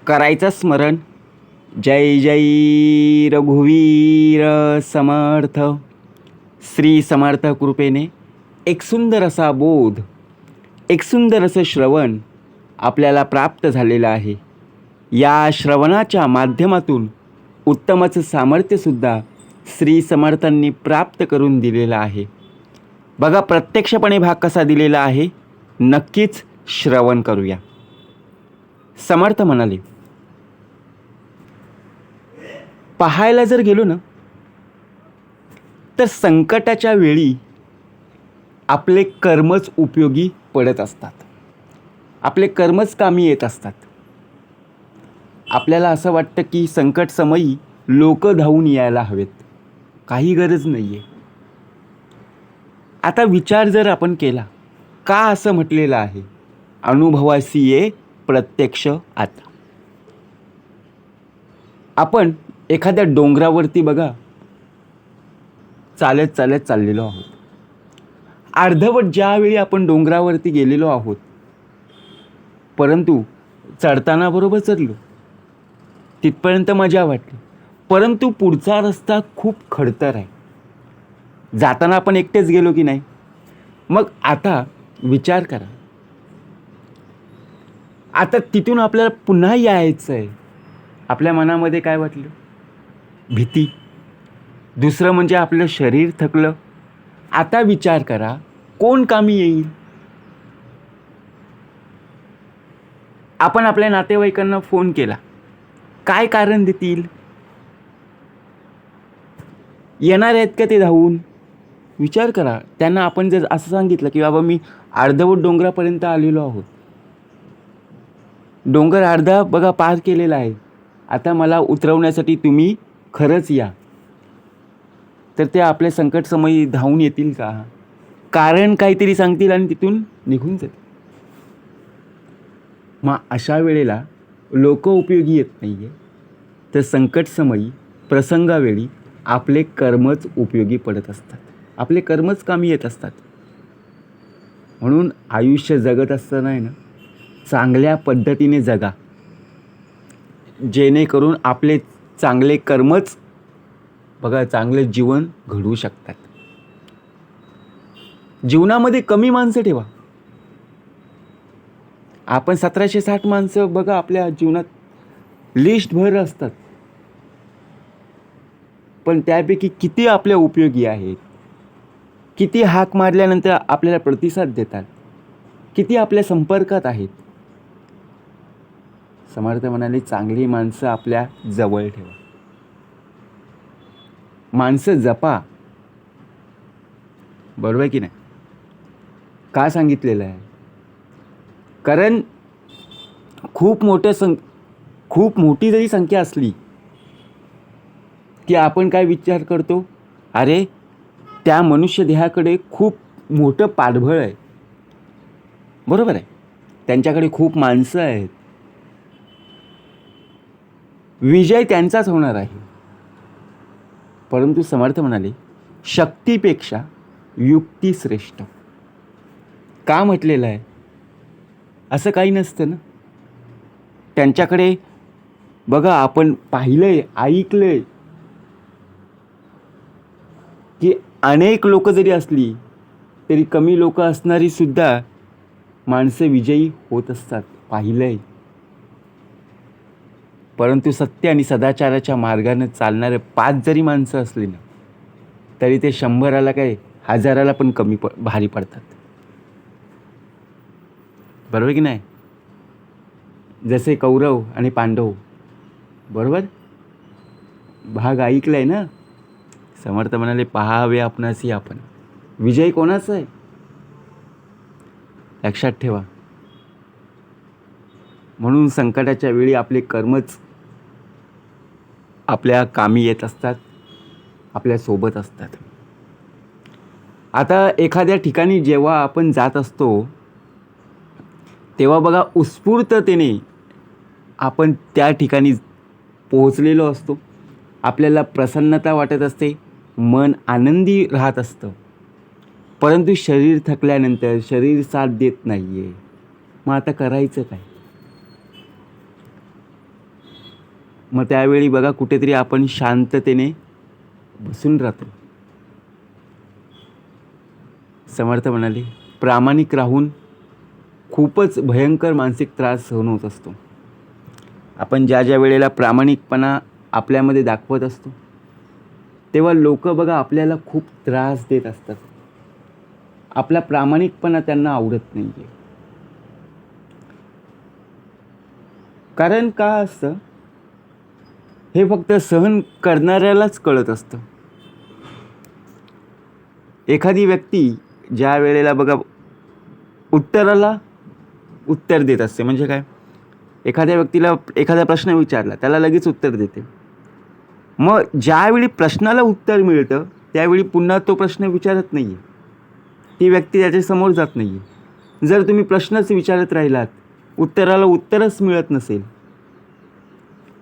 करायचं स्मरण. जय जय रघुवीर समर्थ. श्री समर्थ कृपेने एक सुंदर असा बोध, एक सुंदर असं श्रवण आपल्याला प्राप्त झालेलं आहे. या श्रवणाच्या माध्यमातून उत्तमच सामर्थ्यसुद्धा श्री समर्थांनी प्राप्त करून दिलेलं आहे. बघा, प्रत्यक्षपणे भाग कसा दिलेला आहे, नक्कीच श्रवण करूया. समर्थ म्हणाले, पाहायला जर गेलो ना, तर संकटाच्या वेळी आपले कर्मच उपयोगी पडत असतात. आपले कर्मच कामी येत असतात. आपल्याला असं वाटतं की संकट समयी लोक धावून यायला हवेत, काही गरज नाही आहे. आता विचार जर आपण केला, का असं म्हटलेलं आहे, अनुभवासी ये प्रत्यक्ष आता. आपण एखाद्या डोंगरावरती बघा चालत चालत चाललेलो आहोत. अर्धवट ज्यावेळी आपण डोंगरावरती गेलेलो आहोत, परंतु चढताना बरोबर चढलो, तिथपर्यंत मजा वाटली, परंतु पुढचा रस्ता खूप खडतर आहे. जाताना आपण एकटेच गेलो की नाही. मग आता विचार करा, आता तिथून आपल्याला पुन्हा यायचं आहे. आपल्या मनामध्ये काय वाटलं, भीती. दुसरं म्हणजे आपलं शरीर थकलं. आता विचार करा, कोण कामी येईल. आपण आपल्या नातेवाईकांना फोन केला, काय कारण देतील, येणार आहेत का ते धावून. विचार करा, त्यांना आपण जर असं सांगितलं की बाबा मी अर्धवट डोंगरापर्यंत आलेलो आहोत, डोंगर अर्धा बघा पार केलेला आहे, आता मला उतरवण्यासाठी तुम्ही खरंच या, तर ते आपल्या संकट समयी धावून येतील का. कारण काहीतरी सांगतील आणि तिथून निघून जातील. मग अशा वेळेला लोक उपयोगी येत नाही आहे, तर संकट समयी प्रसंगावेळी आपले कर्मच उपयोगी पडत असतात. आपले कर्मच कामी येत असतात. म्हणून आयुष्य जगत असताना आहे ना, चांगल्या पद्धतीने जगा, जेणेकरून आपले चांगले कर्मच बघा चांगले जीवन घडवू शकतात. जीवनामध्ये कमी माणसं ठेवा. आपण 1760 माणसं बघा आपल्या जीवनात लिस्टभर असतात, पण त्यापैकी किती आपल्या उपयोगी आहेत, किती हाक मारल्यानंतर आपल्याला प्रतिसाद देतात, किती आपल्या संपर्कात आहेत. समर्थ म्हणाले, चांगली माणसं आपल्या जवळ ठेवा, माणसं जपा. बरोबर की नाही. का सांगितलेलं आहे, कारण खूप मोठी जरी संख्या असली की आपण काय विचार करतो, अरे त्या मनुष्य देहाकडे खूप मोठं पाठबळ आहे. बरोबर आहे, त्यांच्याकडे खूप माणसं आहेत, विजय त्यांचाच होणार आहे. परंतु समर्थ म्हणाले, शक्तीपेक्षा युक्ती श्रेष्ठ. का म्हटलेलं आहे, असं काही नसतं ना. त्यांच्याकडे बघा, आपण पाहिलंय, ऐकलंय की अनेक लोक जरी असली तरी कमी लोक असणारी सुद्धा माणसं विजयी होत असतात, पाहिलंय. परंतु सत्य आणि सदाचाराच्या मार्गाने चालणारे 5 जरी माणसं असली ना, तरी ते 100ला काय 1000ला पण भारी पडतात. बरोबर की नाही. जसे कौरव आणि पांडव, बरोबर भाग ऐकलाय ना. समर्थ म्हणाले, पहावे आपणासी आपण. विजय कोणाचा आहे लक्षात ठेवा. म्हणून संकटाच्या वेळी आपले कर्मच आपल्या कामी येत असतात, आपल्या सोबत असतात. आता एखाद्या ठिकाणी जेव्हा आपण जात असतो, तेव्हा बघा उत्स्फूर्ततेने आपण त्या ठिकाणी पोहोचलेलो असतो. आपल्याला प्रसन्नता वाटत असते, मन आनंदी राहत असतं. परंतु शरीर थकल्यानंतर शरीर साथ देत नाही आहे. मग आता करायचं काय. मग त्यावेळी बघा कुठेतरी आपण शांततेने बसून राहतो. समर्थ म्हणाले, प्रामाणिक राहून खूपच भयंकर मानसिक त्रास सहन होत असतो. आपण ज्या ज्या वेळेला प्रामाणिकपणा आपल्यामध्ये दाखवत असतो तेव्हा लोक बघा आपल्याला खूप त्रास देत असतात. आपला प्रामाणिकपणा त्यांना आवडत नाही आहे. कारण का असतं हे फक्त सहन करणाऱ्यालाच कळत असतं. एखादी व्यक्ती ज्या वेळेला बघा उत्तराला उत्तर देत असते, म्हणजे काय, एखाद्या व्यक्तीला एखादा प्रश्न विचारला त्याला लगेच उत्तर देते. मग ज्यावेळी प्रश्नाला उत्तर मिळतं त्यावेळी पुन्हा तो प्रश्न विचारत नाही आहे, ती व्यक्ती त्याच्यासमोर जात नाही आहे. जर तुम्ही प्रश्नच विचारत राहिलात, उत्तराला उत्तरच मिळत नसेल,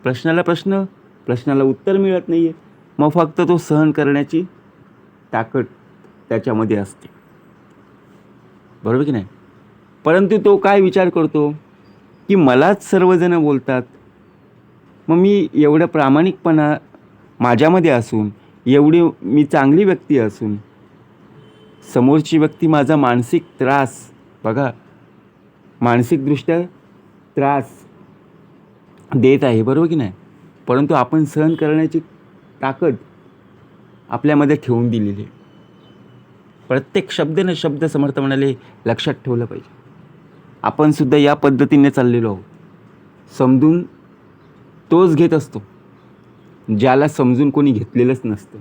प्रश्नाला उत्तर मिळत नाही आहे, मग फक्त तो सहन करण्याची ताकद त्याच्यामध्ये असते. बरोबर की नाही? परंतु तो काय विचार करतो की मलाच सर्वजण बोलतात, मग मी एवढं प्रामाणिकपणा माझ्यामध्ये असून, एवढी मी चांगली व्यक्ती असून, समोरची व्यक्ती माझा मानसिक त्रास बघा, मानसिकदृष्ट्या त्रास देत आहे. बरोबर की नाही? परंतु आपण सहन करण्याची ताकद आपल्यामध्ये ठेवून दिलेली आहे. प्रत्येक शब्द न शब्द समर्थ म्हणाले लक्षात ठेवलं पाहिजे. आपण सुद्धा या पद्धतीने चाललेलो आहोत. समजून तोच घेत असतो ज्याला समजून कोणी घेतलेलंच नसतं.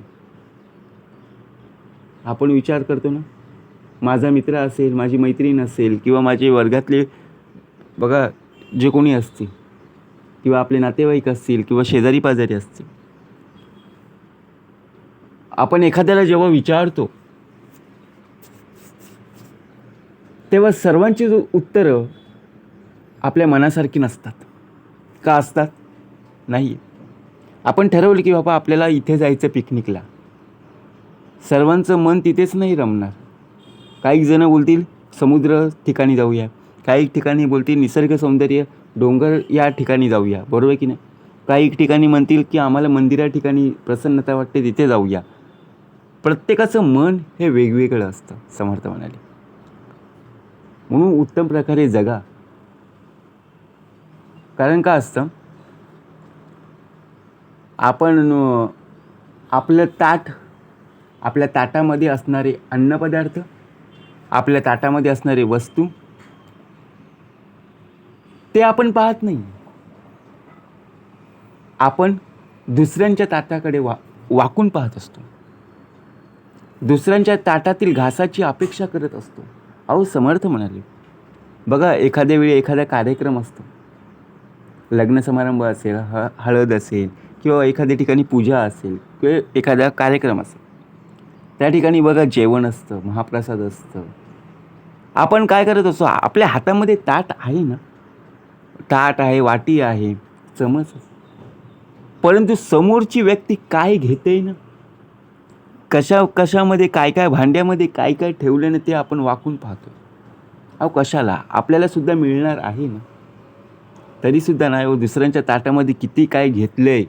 आपण विचार करतो ना, माझा मित्र असेल, माझी मैत्रीण असेल, किंवा माझे वर्गातले बघा जे कोणी असतील, किंवा आपले नातेवाईक असतील, किंवा शेजारी पाजारी असतील, आपण एखाद्याला जेव्हा विचारतो तेव्हा सर्वांची उत्तरं आपल्या मनासारखी नसतात. का असतात? नाही. आपण ठरवलं की बाबा आपल्याला इथे जायचं पिकनिकला, सर्वांचं मन तिथेच नाही रमणार. काही जण बोलतील समुद्र ठिकाणी जाऊया, काही ठिकाणी बोलतील निसर्ग सौंदर्य डोंगर या ठिकाणी जाऊया. बरोबर की नाही? काही ठिकाणी म्हणतील की आम्हाला मंदिरा ठिकाणी प्रसन्नता वाटते तिथे जाऊया. प्रत्येकाचं मन हे वेगवेगळं असतं, समर्थ म्हणाले. म्हणून उत्तम प्रकारे जगा. कारण का असतं, आपण आपलं ताट, आपल्या ताटामध्ये असणारे अन्नपदार्थ, आपल्या ताटामध्ये असणारे वस्तू ते आपण पाहत नाही. आपण दुसऱ्यांच्या ताटाकडे वाकून पाहत असतो. दुसऱ्यांच्या ताटातील घासाची अपेक्षा करत असतो. अहो समर्थ म्हणाले, बघा एखाद्या वेळी एखादा कार्यक्रम असतो, लग्न समारंभ असेल, हळद असेल, किंवा एखाद्या ठिकाणी पूजा असेल, किंवा एखादा कार्यक्रम असेल, त्या ठिकाणी बघा जेवण असतं, महाप्रसाद असतं. आपण काय करत असतो, आपल्या हातामध्ये ताट आहे ना, ताट आहे, वाटी आहे, चमच आहे, परंतु समोरची व्यक्ती काय घेते ना, कशामध्ये काय काय भांड्यामध्ये काय काय ठेवलं ना, ते आपण वाकून पाहतो. अहो कशाला, आपल्याला सुद्धा मिळणार आहे ना, तरीसुद्धा नाही हो, दुसऱ्यांच्या ताटामध्ये किती काय घेतलंय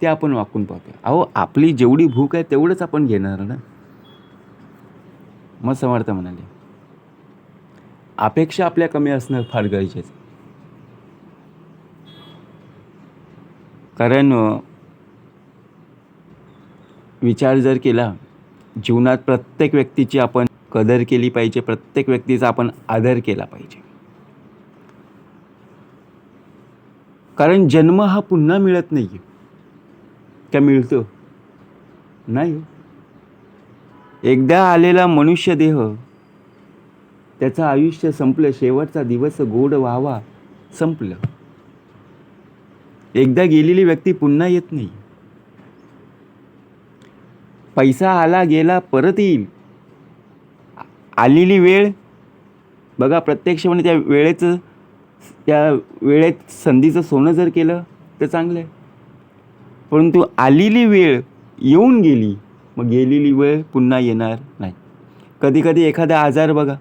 ते आपण वाकून पाहतो. अहो आपली जेवढी भूक आहे तेवढंच आपण घेणार ना. मग समर्थ म्हणाले, अपेक्षा आपल्या कमी असणं फार गरजेचं. कारण विचार जर केला, जीवनात प्रत्येक व्यक्तीची आपण कदर केली पाहिजे, प्रत्येक व्यक्तीचा आपण आदर केला पाहिजे. कारण जन्म हा पुन्हा मिळत नाही. का मिळतो? नाही. एकदा आलेला मनुष्य देह, त्याचं आयुष्य संपलं, शेवटचा दिवस गोड व्हावा संपलं. एकदा गेलेली व्यक्ती पुन्हा येत नाही. पैसा आला गेला परत येईल. आलेली वेळ बघा, प्रत्यक्षपणे त्या वेळेत संधीचं सोनं जर केलं तर चांगलं आहे, परंतु आलेली वेळ येऊन गेली, मग गेलेली वेळ पुन्हा येणार नाही. कधी कधी एखादा आजार बघा,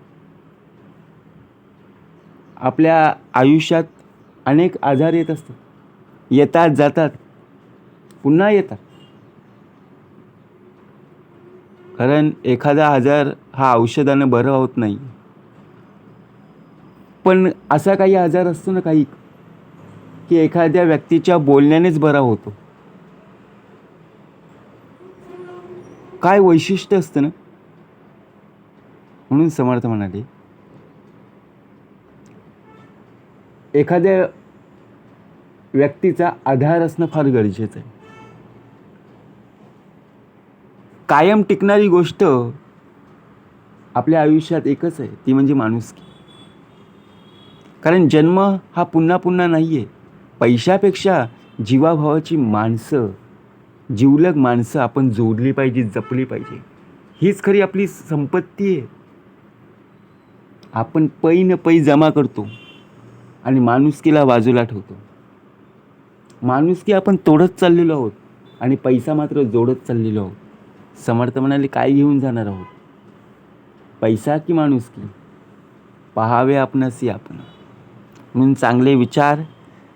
आपल्या आयुष्यात अनेक आजार येत असतात, येतात जातात, पुन्हा येतात. कारण एखादा आजार हा औषधानं बरं होत नाही, पण असा काही आजार असतो ना काही, की एखाद्या व्यक्तीच्या बोलण्यानेच बरा होतो. काय वैशिष्ट्य असतं ना. म्हणून समर्थ म्हणाले, एखाद्या व्यक्तीचा आधार असणं फार गरजेचं आहे. कायम टिकणारी गोष्ट आपल्या आयुष्यात एकच आहे, ती म्हणजे माणुसकी. कारण जन्म हा पुन्हा पुन्हा नाही आहे. पैशापेक्षा जीवाभावाची माणसं, जिवलग माणसं आपण जोडली पाहिजे, जपली पाहिजे. हीच खरी आपली संपत्ती आहे. आपण पै न पै जमा करतो आणि माणुसकीला बाजूला ठेवतो. माणुसकी आपण तोडत चाललेलो आहोत आणि पैसा मात्र जोडत चाललेलो आहोत. समर्थ म्हणाले, काय घेऊन जाणार आहोत, पैसा की माणुसकी? पहावे आपणासी आपण. म्हणून चांगले विचार,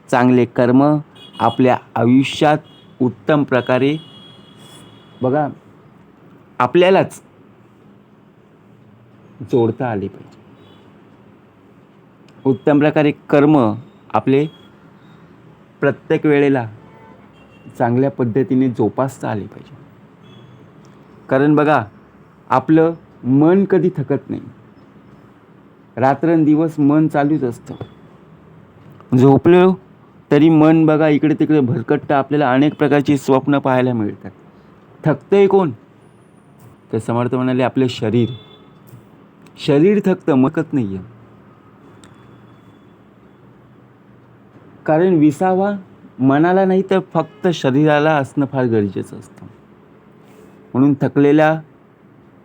चांगले कर्म आपल्या आयुष्यात उत्तम प्रकारे बघा आपल्यालाच जोडता आले पाहिजे. उत्तम प्रकारे कर्म आपले प्रत्येक वेळेला चांगल्या पद्धतीने जोपासता आले पाहिजे. कारण बघा, आपलं मन कधी थकत नाही. रात्रंदिवस मन चालूच असतं. झोपलो तरी मन बघा इकडे तिकडे भरकटतं. आपल्याला अनेक प्रकारची स्वप्न पाहायला मिळतात. थकतंय कोण? तर समर्थ म्हणाले, आपले शरीर. शरीर थकतं, मकत नाही आहे. कारण विसावा मनाला नाही तर फक्त शरीराला असणं फार गरजेचं असतं. म्हणून थकलेल्या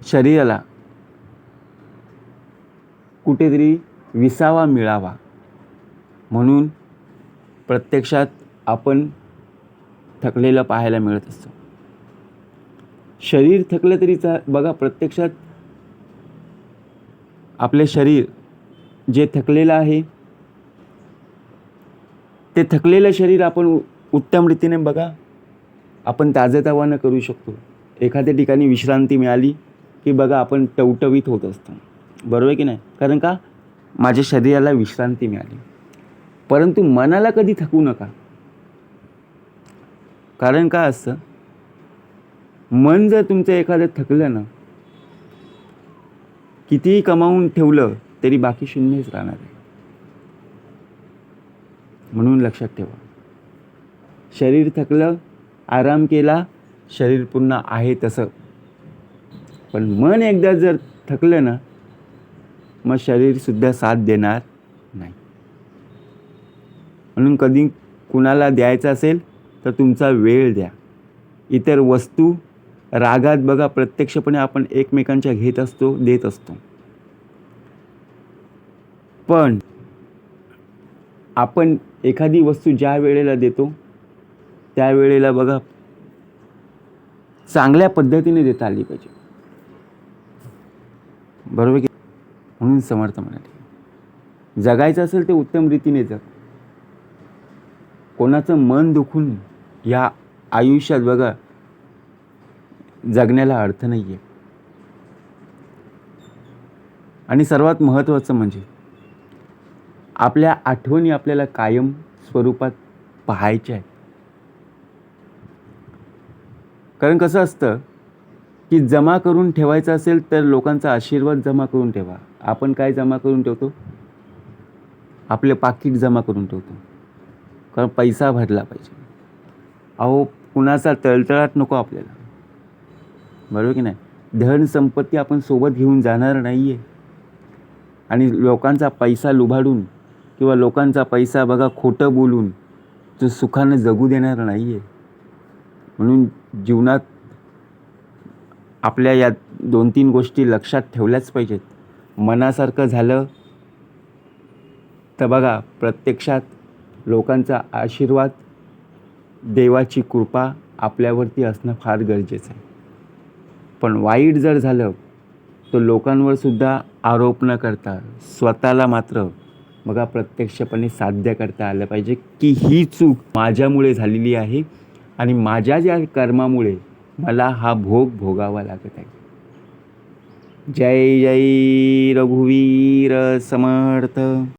शरीराला कुठेतरी विसावा मिळावा म्हणून प्रत्यक्षात आपण थकलेलं पाहायला मिळत असतो. शरीर थकलं तरी बघा, प्रत्यक्षात आपले शरीर जे ठकलेलं आहे, ते थकलेलं शरीर आपण उत्तम रीतीने बघा आपण ताजंतवानं करू शकतो. एखाद्या ठिकाणी विश्रांती मिळाली की बघा आपण टवटवीत होत असतो. बरोबर आहे की नाही? कारण का? माझ्या शरीराला विश्रांती मिळाली. परंतु मनाला कधी थकू नका. कारण काय असतं, मन जर तुमचं एखादं थकलं ना, कितीही कमावून ठेवलं तरी बाकी शून्यच राहणार आहे. म्हणून लक्षात ठेवा, शरीर थकलं, आराम केला, शरीर पुन्हा आहे तसं. पण मन एकदा जर थकलं ना, मग शरीरसुद्धा साथ देणार नाही. म्हणून कधी कुणाला द्यायचं असेल तर तुमचा वेळ द्या. इतर वस्तू रागात बघा प्रत्यक्षपणे आपण एकमेकांच्या घेत असतो, देत असतो. पण आपण एखादी वस्तू ज्या वेळेला देतो त्यावेळेला बघा चांगल्या पद्धतीने देता आली पाहिजे. बरोबर की? म्हणून समर्थ म्हणाले, जगायचं असेल ते उत्तम रीतीने जग. कोणाचं मन दुखून या आयुष्यात बघा जगण्याला अर्थ नाही आहे. आणि सर्वात महत्त्वाचं म्हणजे आपल्या आठवणी आपल्याला कायम स्वरूपात पाहायच्या आहेत. कारण कसं असतं की जमा करून ठेवायचं असेल तर लोकांचा आशीर्वाद जमा करून ठेवा. आपण काय जमा करून ठेवतो? आपले पाकीट जमा करून ठेवतो. कारण पैसा भरला पाहिजे. अहो, कुणाचा तळतळाट नको आपल्याला. बरोबर की नाही? धन संपत्ती आपण सोबत घेऊन जाणार नाही आहे. आणि लोकांचा पैसा लुबाडून किंवा लोकांचा पैसा बघा खोटं बोलून तो सुखानं जगू देणार नाही आहे. म्हणून जीवनात आपल्या या 2-3 गोष्टी लक्षात ठेवल्याच पाहिजेत. मनासारखं झालं तर बघा प्रत्यक्षात लोकांचा आशीर्वाद, देवाची कृपा आपल्यावरती असणं फार गरजेचं आहे. पण वाईट जर झालं तर लोकांवर सुद्धा आरोप न करता स्वतःला मात्र बघा प्रत्यक्षपणे साध्य करता आलं पाहिजे की ही चूक माझ्यामुळे झालेली आहे आणि माझ्या ज्या कर्मामुळे मला हा भोग भोगावा लागत आहे. जय जय रघुवीर समर्थ.